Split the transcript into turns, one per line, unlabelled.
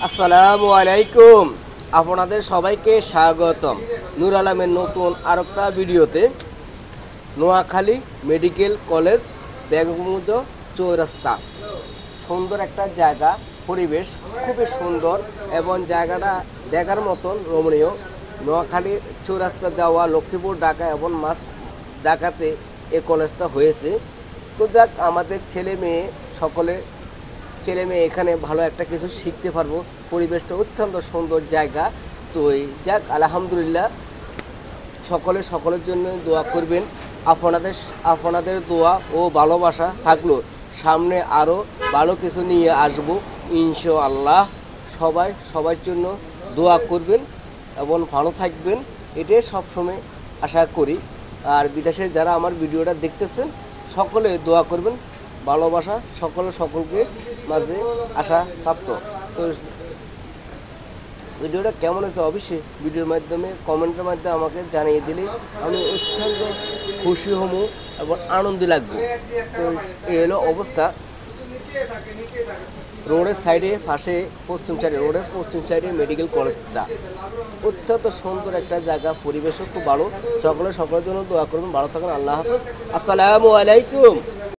আসসালামু আলাইকুম। আপনাদের সবাইকে স্বাগতম নূর আলমের নতুন আরেকটা ভিডিওতে। নোয়াখালী মেডিকেল কলেজ বেগমগঞ্জ চৌরাস্তা, সুন্দর একটা জায়গা, পরিবেশ খুবই সুন্দর এবং জায়গাটা দেখার মতন রমণীয়। নোয়াখালী চৌরাস্তা যাওয়া লক্ষ্মীপুর ঢাকা এবং মাছ ঢাকাতে এই কলেজটা হয়েছে। তো যাক, আমাদের ছেলে মেয়ে এখানে ভালো একটা কিছু শিখতে পারবো। পরিবেশটা অত্যন্ত সুন্দর জায়গা। তো যাক, আলহামদুলিল্লাহ, সকলের জন্য দোয়া করবেন। আপনাদের দোয়া ও ভালোবাসা থাকলো, সামনে আরও ভালো কিছু নিয়ে আসবো ইনশাআল্লাহ। সবার জন্য দোয়া করবেন এবং ভালো থাকবেন, এটাই সবসময় আশা করি। আর বিদেশের যারা আমার ভিডিওটা দেখতেছেন, সকলে দোয়া করবেন, ভালোবাসা সকলকে মাঝে আশা প্রাপ্ত। তো ভিডিওটা কেমন হয়েছে অবশ্যই ভিডিওর মাধ্যমে কমেন্টের মাধ্যমে আমাকে জানিয়ে দিলে আমি অত্যন্ত খুশি হব এবং আনন্দ লাগবো। তো এই হলো অবস্থা। রোডের পশ্চিম সাইডে মেডিকেল কলেজটা অত্যন্ত সুন্দর একটা জায়গা, পরিবেশও খুব ভালো। সকলের জন্য দোয়া করবেন, ভালো থাকেন। আল্লাহ হাফেজ, আসসালামু আলাইকুম।